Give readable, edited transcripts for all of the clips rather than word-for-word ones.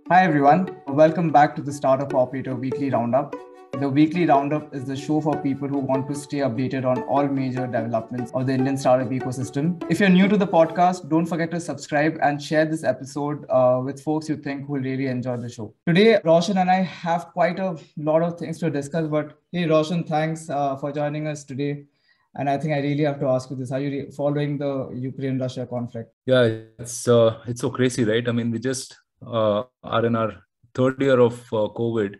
Hi everyone, welcome back to the Startup Operator Weekly Roundup. The Weekly Roundup is the show for people who want to stay updated on all major developments of the Indian startup ecosystem. If you're new to the podcast, don't forget to subscribe and share this episode with folks you think will really enjoy the show. Today, Roshan and I have quite a lot of things to discuss, but hey, Roshan, thanks for joining us today. And I think I really have to ask you this: are you following the Ukraine-Russia conflict? Yeah, it's so crazy, right? I mean, we just are in our third year of COVID,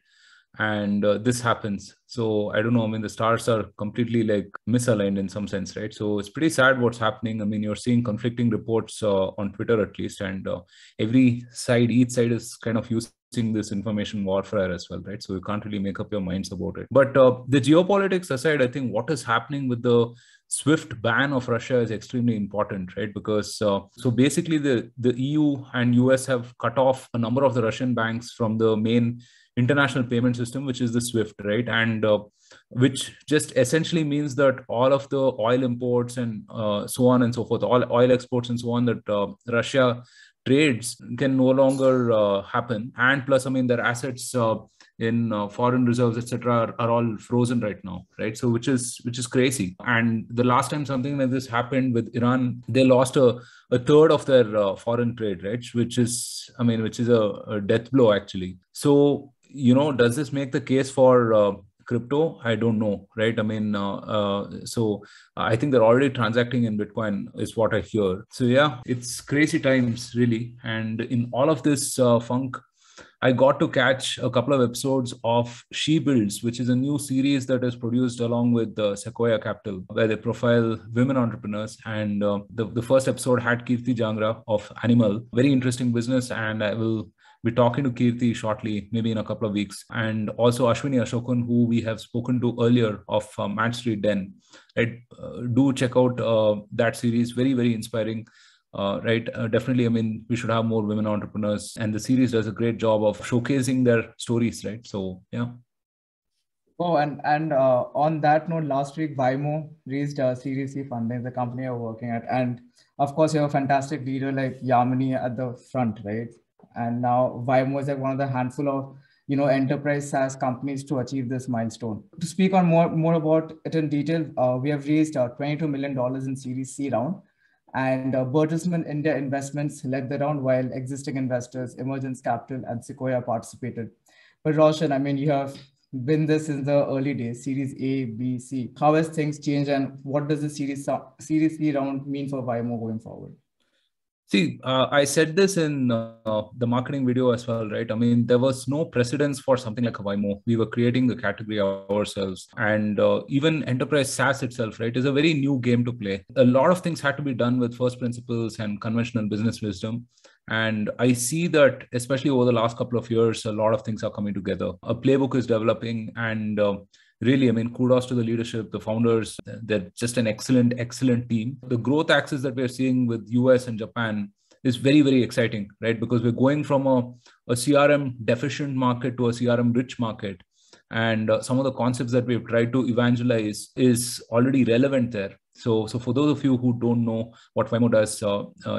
and this happens. So I don't know. I mean, the stars are completely like misaligned in some sense, right? So it's pretty sad what's happening. I mean, you're seeing conflicting reports on Twitter at least, and each side is kind of using this information warfare as well, right? So you can't really make up your minds about it. But the geopolitics aside, I think what is happening with the swift ban of Russia is extremely important, right? Because so basically the EU and US have cut off a number of the Russian banks from the main international payment system, which is the SWIFT, right? And which just essentially means that all of the oil imports and so on and so forth, all oil exports and so on that Russia trades can no longer happen. And plus, I mean, their assets in foreign reserves, etc., are all frozen right now, right? So which is crazy. And the last time something like this happened with Iran, they lost a third of their foreign trade, right? Which is, I mean, which is a death blow actually. So does this make the case for crypto? I don't know, right? I mean, so I think they're already transacting in Bitcoin, is what I hear. So yeah, it's crazy times really. And in all of this funk, I got to catch a couple of episodes of She Builds, which is a new series that is produced along with Sequoia Capital, where they profile women entrepreneurs. And the first episode had Kirti Jangra of Animal, very interesting business. And I will be talking to Kirti shortly, maybe in a couple of weeks. And also Ashwini Ashokun, who we have spoken to earlier of Mad Street Den. Right? Do check out that series. Very, very inspiring. Right. Definitely. I mean, we should have more women entrepreneurs, and the series does a great job of showcasing their stories. Right. So, yeah. Oh, and on that note, last week Vimo raised Series C funding, the company you're working at, and of course you have a fantastic leader like Yamini at the front, right? And now Vimo is like one of the handful of enterprise SaaS companies to achieve this milestone. To speak on more about it in detail, we have raised $22 million in Series C round, and Bertelsmann India Investments led the round while existing investors, Emergence Capital, and Sequoia participated. But Roshan, I mean, you have been this in the early days, Series A, B, C. How has things changed, and what does the Series C round mean for Vimo going forward? See, I said this in the marketing video as well, right? I mean, there was no precedence for something like a Vimo. We were creating the category ourselves. And even enterprise SaaS itself, right, is a very new game to play. A lot of things had to be done with first principles and conventional business wisdom. And I see that, especially over the last couple of years, a lot of things are coming together. A playbook is developing, and really, I mean, kudos to the leadership, the founders. They're just an excellent team. The growth axis that we're seeing with US and Japan is very, very exciting, right? Because we're going from a CRM deficient market to a CRM rich market. And some of the concepts that we've tried to evangelize is already relevant there. So for those of you who don't know what Vimo does,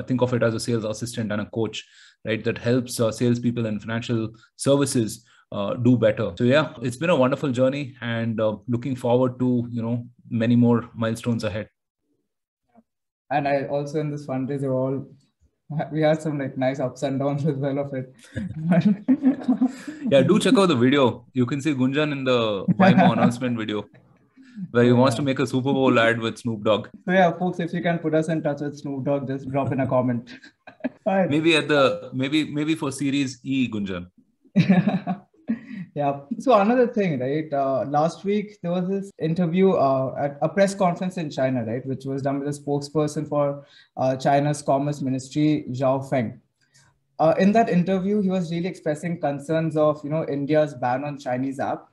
think of it as a sales assistant and a coach, right? That helps salespeople in financial services do better. So yeah, it's been a wonderful journey, and looking forward to many more milestones ahead. And I also in this fundraiser all we had some like nice ups and downs as well of it. Yeah, do check out the video. You can see Gunjan in the Vimo announcement video, where he wants to make a Super Bowl ad with Snoop Dogg. So yeah, folks, if you can put us in touch with Snoop Dogg, just drop in a comment. Right. Maybe for Series E, Gunjan. Yeah. So another thing, right? Last week there was this interview at a press conference in China, right, which was done with a spokesperson for China's Commerce Ministry, Zhao Feng. In that interview, he was really expressing concerns of India's ban on Chinese app.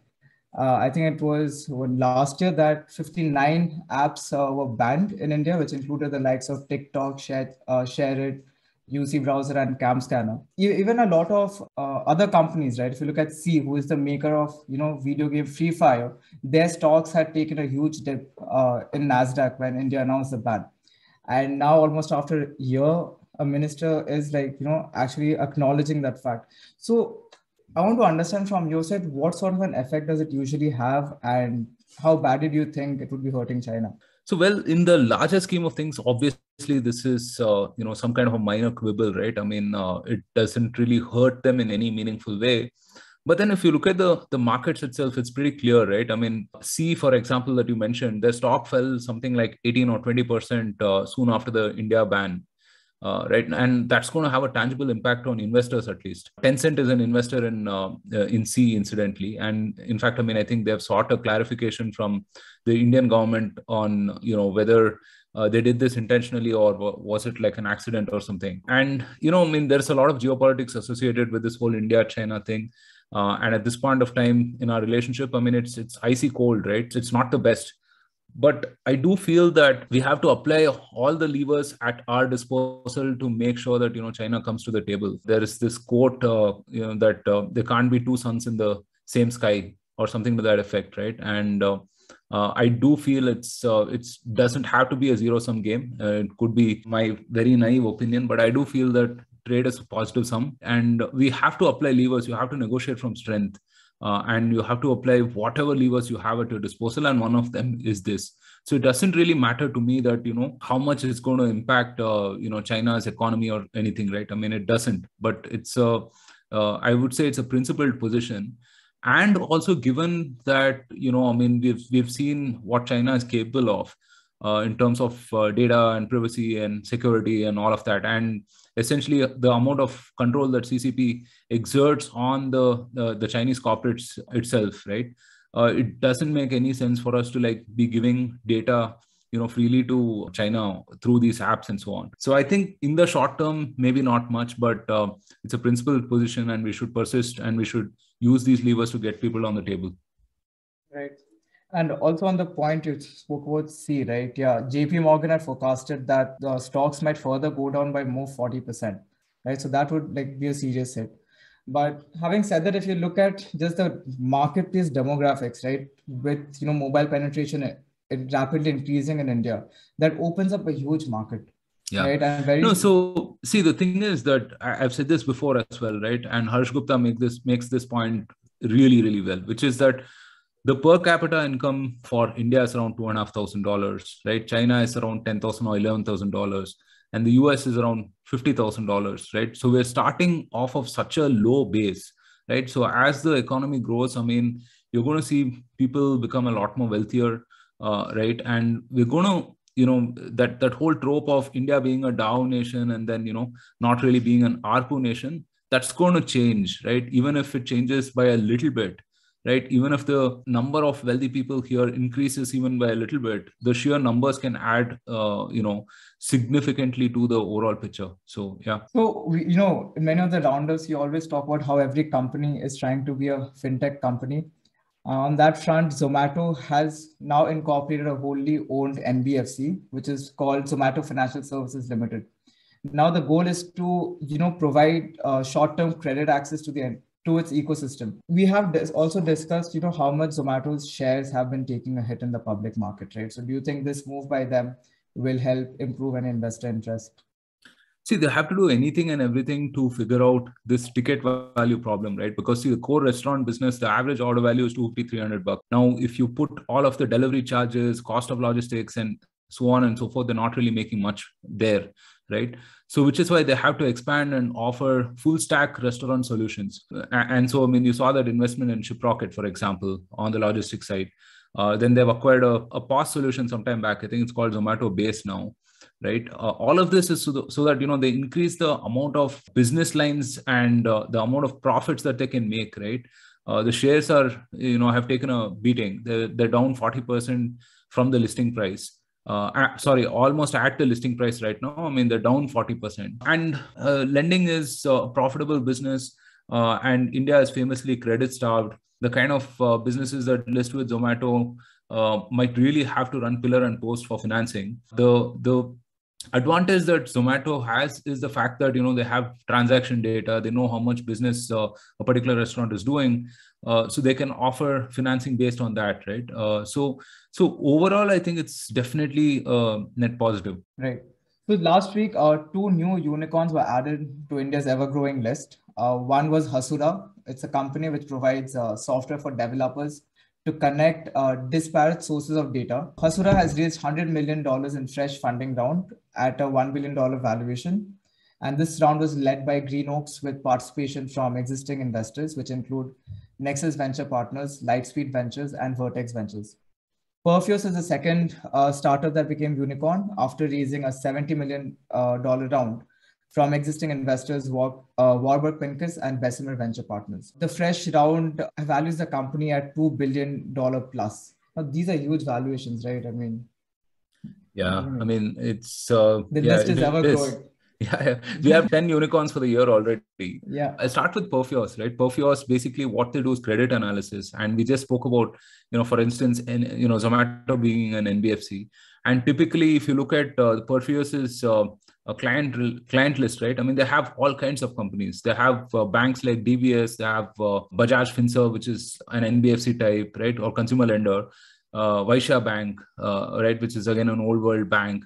I think it was last year that 59 apps were banned in India, which included the likes of TikTok, Share It, UC Browser, and Cam Scanner. Even a lot of other companies, right? If you look at C, who is the maker of video game Free Fire, their stocks had taken a huge dip in Nasdaq when India announced the ban. And now, almost after a year, a minister is like, actually acknowledging that fact. So I want to understand from your side, what sort of an effect does it usually have, and how badly do you think it would be hurting China? So, well, in the larger scheme of things, obviously this is some kind of a minor quibble, right? I mean, it doesn't really hurt them in any meaningful way. But then if you look at the markets itself, it's pretty clear, right? I mean, see, for example, that you mentioned, their stock fell something like 18 or 20% soon after the India ban. Right, and that's going to have a tangible impact on investors. At least Tencent is an investor in C, incidentally, and in fact, I mean, I think they've sought a clarification from the Indian government on whether they did this intentionally or was it like an accident or something. And I mean, there's a lot of geopolitics associated with this whole India China thing. And at this point of time in our relationship, I mean, it's icy cold, right? It's not the best. But I do feel that we have to apply all the levers at our disposal to make sure that China comes to the table. There is this quote that there can't be two suns in the same sky, or something to that effect, right? And I do feel it doesn't have to be a zero sum game. It could be my very naive opinion, but I do feel that trade is a positive sum, and we have to apply levers. You have to negotiate from strength. And you have to apply whatever levers you have at your disposal, and one of them is this. So it doesn't really matter to me that how much it's going to impact China's economy or anything, right? I mean, it doesn't, but it's I would say it's a principled position. And also, given that I mean, we've seen what China is capable of in terms of data and privacy and security and all of that, and essentially the amount of control that CCP exerts on the Chinese corporates itself, right? It doesn't make any sense for us to like be giving data freely to China through these apps and so on. So I think in the short term, maybe not much, but it's a principled position, and we should persist, and we should use these levers to get people on the table. Right. And also on the point you spoke about C, right? Yeah, JP Morgan had forecasted that the stocks might further go down by more 40%, right? So that would like be a serious hit. But having said that, if you look at just the marketplace demographics, right, with mobile penetration it rapidly increasing in India, that opens up a huge market, Yeah. right? And very No, so see, the thing is that I've said this before as well, right? And Harsh Gupta makes this point really, really well, which is that the per capita income for India is around $2,500, right? China is around $10,000 or $11,000, and the US is around $50,000, right? So we're starting off of such a low base, right? So as the economy grows, I mean, you're going to see people become a lot more wealthier, right? And we're going to that whole trope of India being a Dow nation and then not really being an ARPU nation, that's going to change, right? Even if it changes by a little bit, right? Even if the number of wealthy people here increases even by a little bit, the sheer numbers can add significantly to the overall picture. So yeah. So in many of the roundups you always talk about how every company is trying to be a fintech company. On that front, Zomato has now incorporated a wholly owned NBFC, which is called Zomato Financial Services Limited. Now the goal is to provide short-term credit access to its ecosystem. We have also discussed how much Zomato's shares have been taking a hit in the public market, right? So do you think this move by them will help improve an investor interest? See, they have to do anything and everything to figure out this ticket value problem, right? Because see, the core restaurant business, the average order value is $250-300. Now, if you put all of the delivery charges, cost of logistics, and so on and so forth, they're not really making much there, right? So, which is why they have to expand and offer full stack restaurant solutions. And so, I mean, you saw that investment in Shiprocket, for example, on the logistics side. Then they've acquired a POS solution sometime back. I think it's called Zomato Base now, right? All of this is so that they increase the amount of business lines and the amount of profits that they can make, right? The shares are have taken a beating. They're down 40% from the listing price. Sorry, almost at the listing price right now. I mean, they're down 40%. And lending is a profitable business, and India is famously credit starved. The kind of businesses that list with Zomato might really have to run pillar and post for financing. The advantage that Zomato has is the fact that they have transaction data. They know how much business a particular restaurant is doing, so they can offer financing based on that, right? So overall, I think it's definitely net positive. Right. So last week, two new unicorns were added to India's ever-growing list. One was Hasura. It's a company which provides software for developers to connect disparate sources of data. Hasura has raised $100 million in fresh funding round at a $1 billion valuation. And this round was led by Green Oaks with participation from existing investors, which include Nexus Venture Partners, Lightspeed Ventures, and Vertex Ventures. Perfios is the second startup that became unicorn after raising a $70 million round from existing investors Warburg Pincus and Bessemer Venture Partners. The fresh round values the company at $2 billion plus. Now, these are huge valuations, right? I mean, Yeah, I mean, the list is it ever is. growing. Yeah, we have 10 unicorns for the year already. Yeah. I start with Perfios, right? Perfios, basically what they do is credit analysis. And we just spoke about, for instance, Zomato being an NBFC. And typically, if you look at Perfios's a client list, right? I mean, they have all kinds of companies. They have banks like DBS, they have Bajaj Finserv, which is an NBFC type, right? Or consumer lender. Vaishya Bank, right, which is again an old world bank.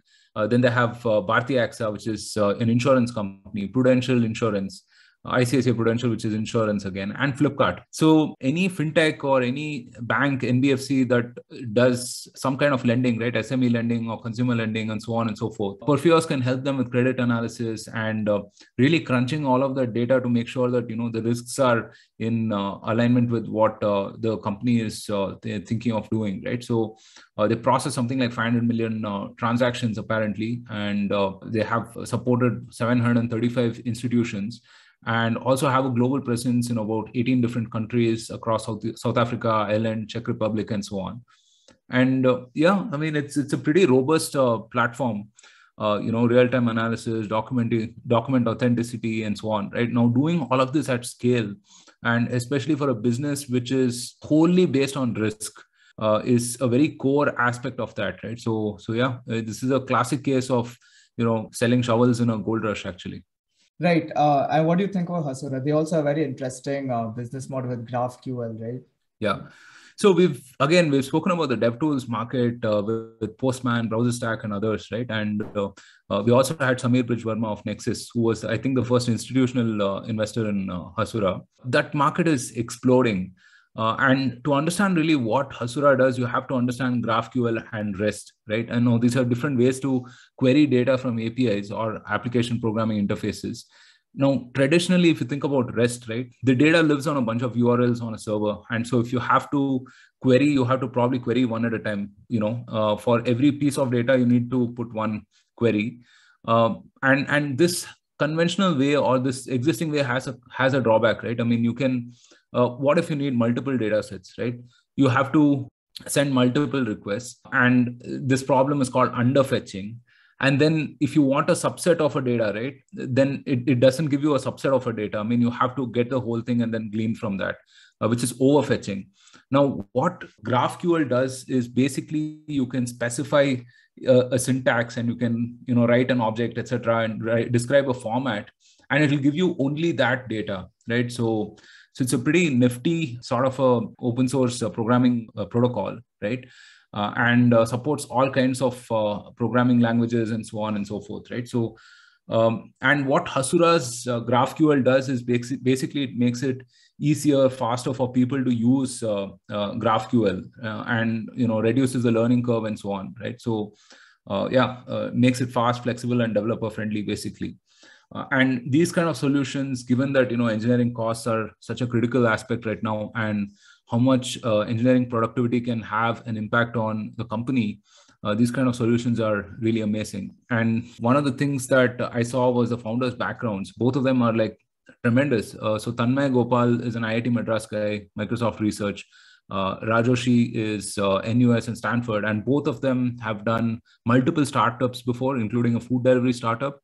Then they have Bharti AXA, which is an insurance company, Prudential Insurance, ICICI Prudential, which is insurance again, and Flipkart. So any fintech or any bank, NBFC that does some kind of lending, right, SME lending or consumer lending and so on and so forth, Perfios can help them with credit analysis and really crunching all of the data to make sure that, the risks are in alignment with what the company is they're thinking of doing, right? So they process something like 500 million transactions apparently, and they have supported 735 institutions and also have a global presence in about 18 different countries across South Africa, Ireland, Czech Republic, and so on. And I mean, it's a pretty robust platform. Real-time analysis, document authenticity, and so on, right? Now, doing all of this at scale, and especially for a business which is wholly based on risk, is a very core aspect of that, right? So this is a classic case of, selling shovels in a gold rush, actually. Right. And what do you think of Hasura? They also have a very interesting business model with GraphQL, right? Yeah. So we've spoken about the DevTools market with Postman, BrowserStack, and others, right? And we also had Samir Bridge-Verma of Nexus, who was, I think, the first institutional investor in Hasura. That market is exploding. And to understand really what Hasura does, you have to understand GraphQL and REST, right? I know these are different ways to query data from APIs or application programming interfaces. Now, traditionally, if you think about REST, right, the data lives on a bunch of URLs on a server. And so if you have to query, you have to probably query one at a time. For every piece of data, you need to put one query. And this conventional way or this existing way has a drawback, right? I mean, you can, what if you need multiple data sets, right? You have to send multiple requests. And this problem is called underfetching. And then if you want a subset of a data, right, then it doesn't give you a subset of a data. I mean, you have to get the whole thing and then glean from that, which is overfetching. Now, what GraphQL does is basically you can specify a syntax and you can, write an object, etc., and describe a format, and it will give you only that data, right? So it's a pretty nifty sort of a open source programming protocol, right? And supports all kinds of programming languages and so on and so forth, right? So, and what Hasura's GraphQL does is basically it makes it easier, faster for people to use GraphQL, and reduces the learning curve and so on, right? So, makes it fast, flexible, and developer friendly, basically. And these kind of solutions, given that engineering costs are such a critical aspect right now, and how much engineering productivity can have an impact on the company, these kind of solutions are really amazing. And one of the things that I saw was the founders' backgrounds. Both of them are like tremendous. So Tanmay Gopal is an IIT Madras guy, Microsoft Research. Rajoshi is NUS and Stanford, and both of them have done multiple startups before, including a food delivery startup.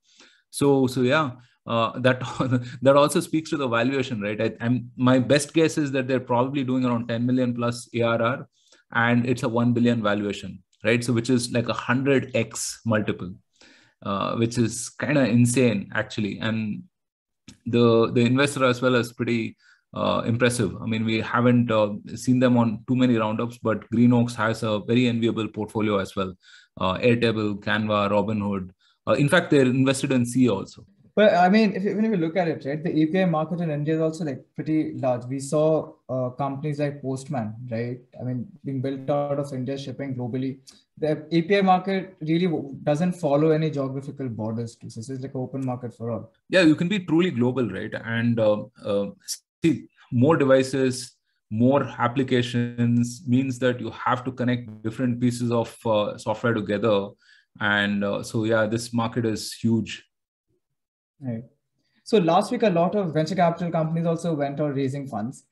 So that also speaks to the valuation, right? My best guess is that they're probably doing around 10 million plus ARR, and it's a 1 billion valuation, right? So which is like 100x multiple, which is kind of insane, actually. And the investor as well is pretty impressive. I mean, we haven't seen them on too many roundups, but Green Oaks has a very enviable portfolio as well. Airtable, Canva, Robinhood, In fact, they're invested in C also. But I mean, even if you look at it, right, the API market in India is also like pretty large. We saw companies like Postman, right? I mean, being built out of India, shipping globally. The API market really doesn't follow any geographical borders too. So it's like an open market for all. Yeah, you can be truly global, right? And see, more devices, more applications means that you have to connect different pieces of software together. And so, yeah, this market is huge. Right. So last week, a lot of venture capital companies also went out raising funds.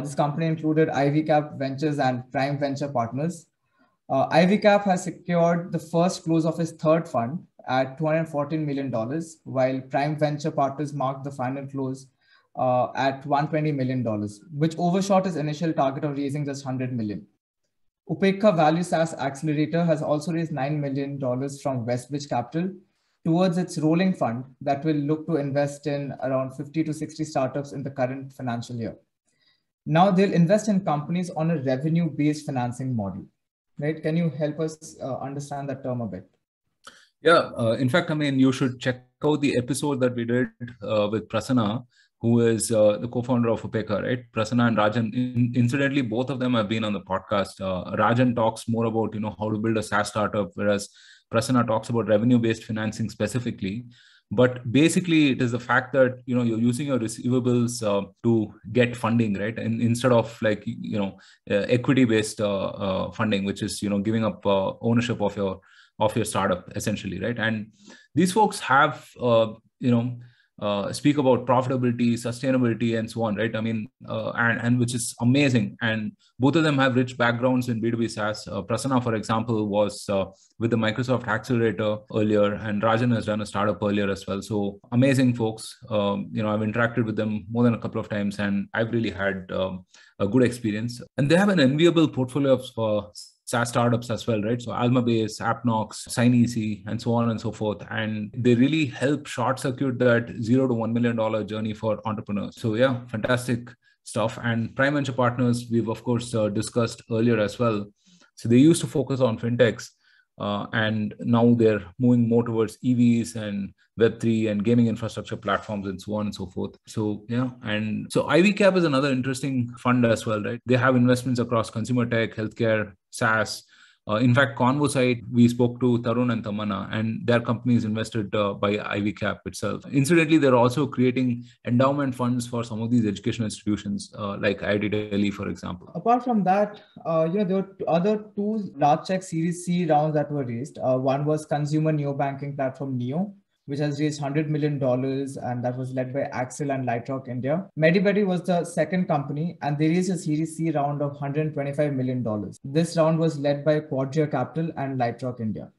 This company included Ivy Cap Ventures and Prime Venture Partners. Ivy Cap has secured the first close of its third fund at $214 million, while Prime Venture Partners marked the final close at $120 million, which overshot its initial target of raising just $100 million. Upekha Value SaaS Accelerator has also raised $9 million from Westbridge Capital towards its rolling fund that will look to invest in around 50 to 60 startups in the current financial year. Now they'll invest in companies on a revenue-based financing model, right? Can you help us understand that term a bit? Yeah, in fact, I mean, you should check out the episode that we did with Prasanna, who is the co-founder of Upekha, right? Prasanna and Rajan. Incidentally, both of them have been on the podcast. Rajan talks more about, how to build a SaaS startup, whereas Prasanna talks about revenue-based financing specifically. But basically, it is the fact that you're using your receivables to get funding, right? And instead of like equity-based funding, which is giving up ownership of your startup essentially, right? And these folks have speak about profitability, sustainability, and so on, right? I mean, and which is amazing. And both of them have rich backgrounds in B2B SaaS. Prasanna, for example, was with the Microsoft Accelerator earlier, and Rajan has done a startup earlier as well. So amazing folks. I've interacted with them more than a couple of times, and I've really had a good experience. And they have an enviable portfolio of SaaS startups as well, right? So Almabase, AppNox, SignEasy, and so on and so forth. And they really help short circuit that $0 to $1 million journey for entrepreneurs. So yeah, fantastic stuff. And Prime Venture Partners, we've of course discussed earlier as well. So they used to focus on fintechs, and now they're moving more towards EVs and Web3 and gaming infrastructure platforms and so on and so forth. So yeah, and so Ivy Cap is another interesting fund as well, right? They have investments across consumer tech, healthcare, SaaS. In fact, Convosite, we spoke to Tarun and Tamanna, and their company is invested by Ivy Cap itself. Incidentally, they're also creating endowment funds for some of these educational institutions, like IIT Delhi, for example. Apart from that, there were other two large check Series C rounds that were raised. One was consumer neobanking platform Niyo, which has raised $100 million, and that was led by Axel and Lightrock India. Medibuddy was the second company, and they raised a Series C round of $125 million. This round was led by Quadria Capital and Lightrock India.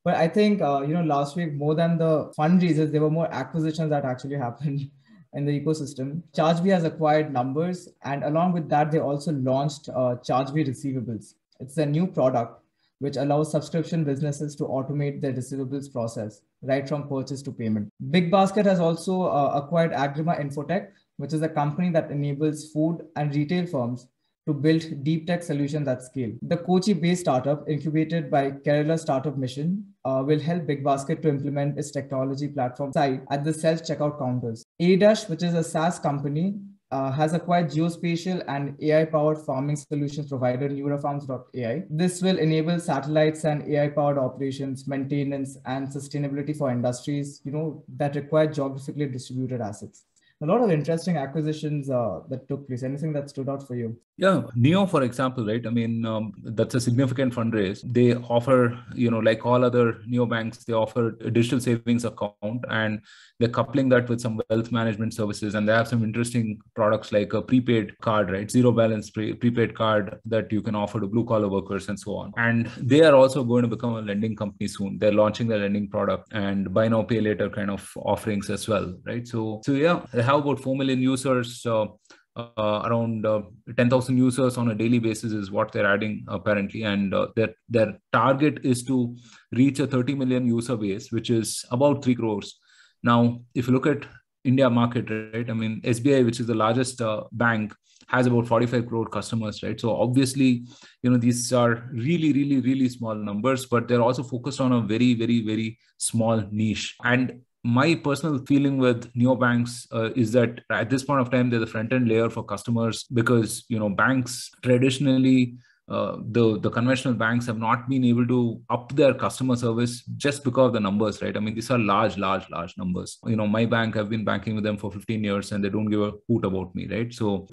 But I think, last week, more than the fundraisers, there were more acquisitions that actually happened in the ecosystem. ChargeBee has acquired Numbers, and along with that, they also launched ChargeBee Receivables. It's a new product which allows subscription businesses to automate their receivables process, right from purchase to payment. Big Basket has also acquired Agrima Infotech, which is a company that enables food and retail firms to build deep tech solutions at scale. The Kochi-based startup, incubated by Kerala Startup Mission, will help Big Basket to implement its technology platform site at the self-checkout counters. ADASH, which is a SaaS company, has acquired geospatial and AI-powered farming solutions provider Neurafarms.ai. This will enable satellites and AI-powered operations, maintenance, and sustainability for industries, that require geographically distributed assets. A lot of interesting acquisitions that took place. Anything that stood out for you? Yeah, Niyo, for example, right? I mean, that's a significant fundraise. They offer, like all other neobanks, they offer a digital savings account, and they're coupling that with some wealth management services. And they have some interesting products like a prepaid card, right? Zero balance prepaid card that you can offer to blue collar workers and so on. And they are also going to become a lending company soon. They're launching their lending product and buy now, pay later kind of offerings as well, right? So yeah, they have about 4 million users. Around 10,000 users on a daily basis is what they're adding apparently, and their target is to reach a 30 million user base, which is about 3 crores. Now, if you look at India market, right? I mean, SBI, which is the largest bank, has about 45 crore customers, right? So obviously, these are really, really, really small numbers, but they're also focused on a very, very, very small niche. And my personal feeling with neobanks is that at this point of time, they're the front end layer for customers, because banks traditionally, the conventional banks have not been able to up their customer service just because of the numbers, right? I mean, these are large numbers. My bank, I've been banking with them for 15 years, and they don't give a hoot about me, right? So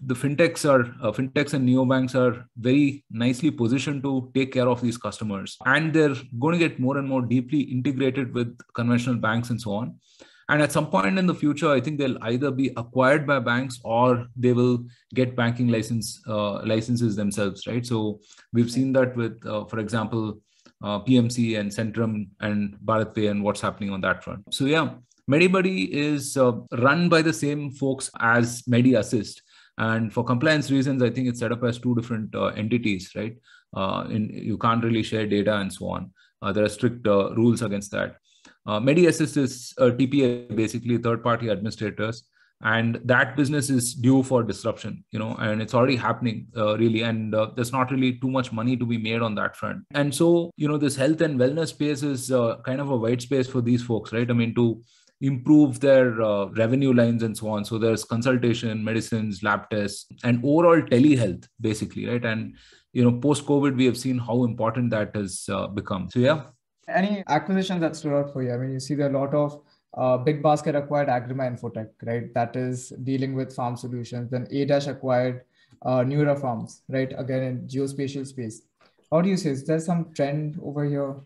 the fintechs and neobanks are very nicely positioned to take care of these customers, and they're going to get more and more deeply integrated with conventional banks and so on. And at some point in the future, I think they'll either be acquired by banks, or they will get banking licenses themselves, right? So we've seen that with, for example, PMC and Centrum and BharatPay and what's happening on that front. So yeah, MediBuddy is run by the same folks as MediAssist. And for compliance reasons, I think it's set up as two different entities, right? You can't really share data and so on. There are strict rules against that. MediAssist is TPA, basically third-party administrators, and that business is due for disruption, and it's already happening, really, and there's not really too much money to be made on that front. And so, this health and wellness space is kind of a white space for these folks, right? I mean, to improve their revenue lines and so on. So there's consultation, medicines, lab tests, and overall telehealth, basically, right? And, post-COVID, we have seen how important that has become. So, yeah. Any acquisitions that stood out for you? I mean, you see there are a lot of Big Basket acquired Agrima Infotech, right? That is dealing with farm solutions. Then A-Dash acquired Neura Farms, right? Again, in geospatial space. How do you say? Is there some trend over here?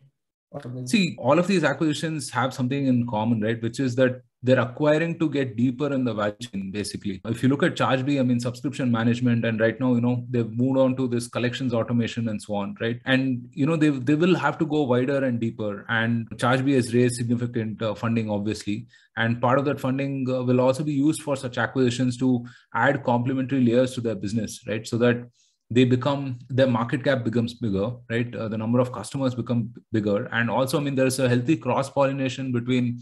See, all of these acquisitions have something in common, right? Which is that they're acquiring to get deeper in the value chain, basically. If you look at ChargeBee, I mean, subscription management, and right now, they've moved on to this collections automation and so on, right? And, they will have to go wider and deeper. And ChargeBee has raised significant funding, obviously. And part of that funding will also be used for such acquisitions to add complementary layers to their business, right? So that their market cap becomes bigger, right? The number of customers become bigger. And also, I mean, there's a healthy cross pollination between,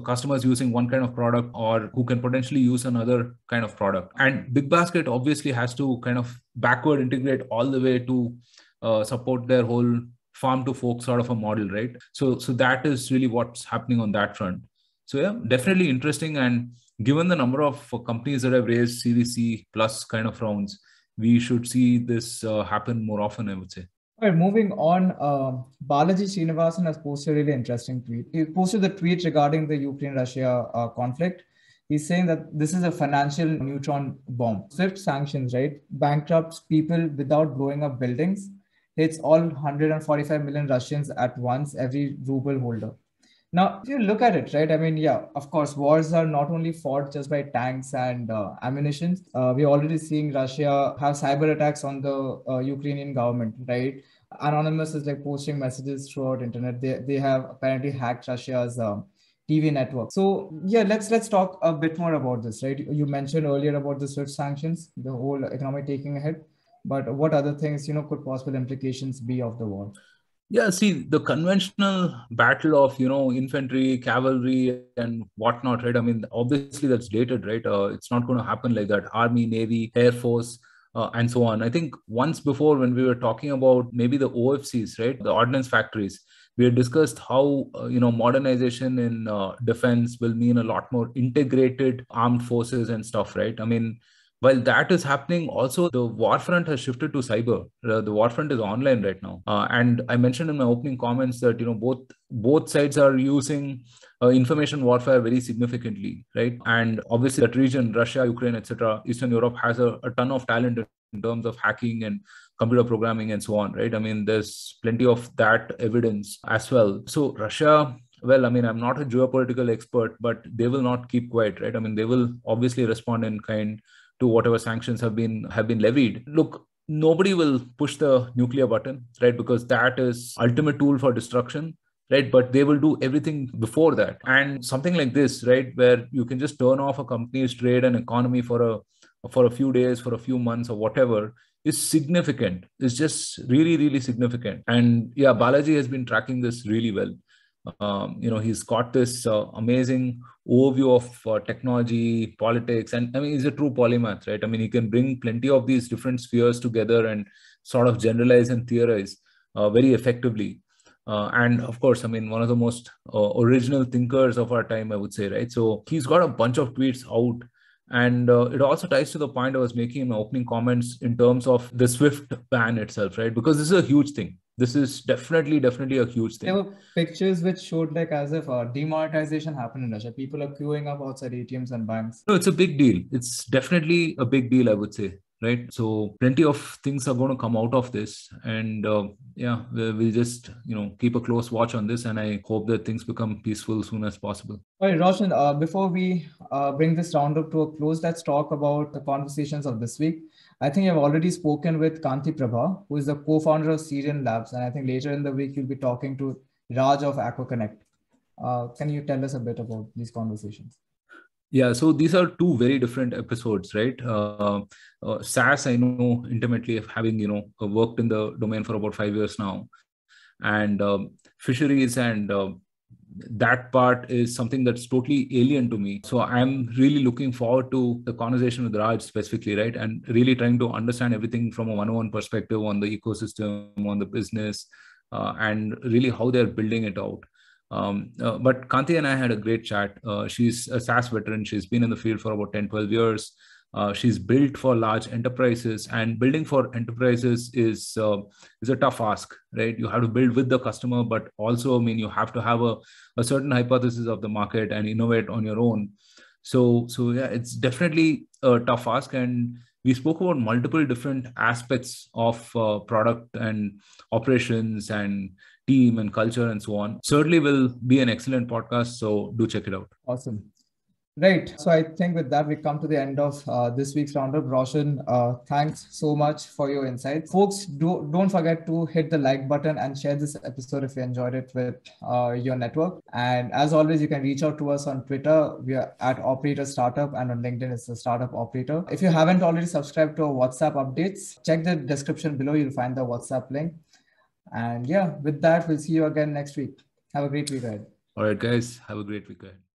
customers using one kind of product, or who can potentially use another kind of product. And Big Basket obviously has to kind of backward integrate all the way to support their whole farm to fork sort of a model, right? So that is really what's happening on that front. So yeah, definitely interesting. And given the number of companies that have raised Series C plus kind of rounds, we should see this happen more often, I would say. All right, moving on, Balaji Srinivasan has posted a really interesting tweet. He posted the tweet regarding the Ukraine-Russia conflict. He's saying that this is a financial neutron bomb. Swift sanctions, right? Bankrupts people without blowing up buildings. Hits all 145 million Russians at once, every ruble holder. Now, if you look at it, right, I mean, yeah, of course, wars are not only fought just by tanks and ammunition. We're already seeing Russia have cyber attacks on the Ukrainian government, right? Anonymous is like posting messages throughout internet. They have apparently hacked Russia's TV network. So yeah, let's talk a bit more about this, right? You mentioned earlier about the SWIFT sanctions, the whole economic taking ahead. But what other things, could possible implications be of the war? Yeah, see, the conventional battle of, infantry, cavalry, and whatnot, right? I mean, obviously that's dated, right? It's not going to happen like that. Army, Navy, Air Force, and so on. I think once before, when we were talking about maybe the OFCs, right? The ordnance factories, we had discussed how, modernization in defense will mean a lot more integrated armed forces and stuff, right? I mean, while that is happening, also the war front has shifted to cyber. The war front is online right now, and I mentioned in my opening comments that both sides are using information warfare very significantly, right? And obviously, that region, Russia, Ukraine, etc., Eastern Europe, has a ton of talent in terms of hacking and computer programming and so on, right? I mean, there's plenty of that evidence as well. So Russia, well, I mean, I'm not a geopolitical expert, but they will not keep quiet, right? I mean, they will obviously respond in kind to whatever sanctions have been levied. Look, nobody will push the nuclear button, right? Because that is ultimate tool for destruction, right? But they will do everything before that. And something like this, right, where you can just turn off a company's trade and economy for a few days, for a few months, or whatever, is significant. It's just really, really significant. And yeah, Balaji has been tracking this really well. He's got this amazing overview of technology, politics, and I mean, he's a true polymath, right? I mean, he can bring plenty of these different spheres together and sort of generalize and theorize very effectively. And of course, I mean, one of the most original thinkers of our time, I would say, right? So he's got a bunch of tweets out. And it also ties to the point I was making in my opening comments in terms of the Swift ban itself, right? Because this is a huge thing. This is definitely a huge thing. There were pictures which showed like as if demonetization happened in Russia. People are queuing up outside ATMs and banks. No, it's a big deal. It's definitely a big deal, I would say, right? So plenty of things are going to come out of this, and yeah, we'll just keep a close watch on this, and I hope that things become peaceful soon as possible. All right, Roshan, before we bring this roundup to a close, let's talk about the conversations of this week. I think you've already spoken with Kanti Prabha, who is the co-founder of Syrian Labs, and I think later in the week you'll be talking to Raj of AquaConnect. Can you tell us a bit about these conversations? Yeah, so these are two very different episodes, right? SaaS, I know intimately, of having worked in the domain for about 5 years now, and fisheries and that part is something that's totally alien to me. So I'm really looking forward to the conversation with Raj specifically, right? And really trying to understand everything from a one-on-one perspective on the ecosystem, on the business, and really how they're building it out. But Kanti and I had a great chat. She's a SaaS veteran. She's been in the field for about 10, 12 years. She's built for large enterprises, and building for enterprises is a tough ask, right? You have to build with the customer, but also, I mean, you have to have a certain hypothesis of the market and innovate on your own. So yeah, it's definitely a tough ask, and we spoke about multiple different aspects of product and operations and team and culture and so on. Certainly will be an excellent podcast, so do check it out. Awesome. Right. So I think with that, we come to the end of this week's roundup. Roshan, thanks so much for your insights. Folks, don't forget to hit the like button and share this episode if you enjoyed it with your network. And as always, you can reach out to us on Twitter. We are at Operator Startup, and on LinkedIn, it's the Startup Operator. If you haven't already subscribed to our WhatsApp updates, check the description below. You'll find the WhatsApp link. And yeah, with that, we'll see you again next week. Have a great week ahead. All right, guys. Have a great week ahead.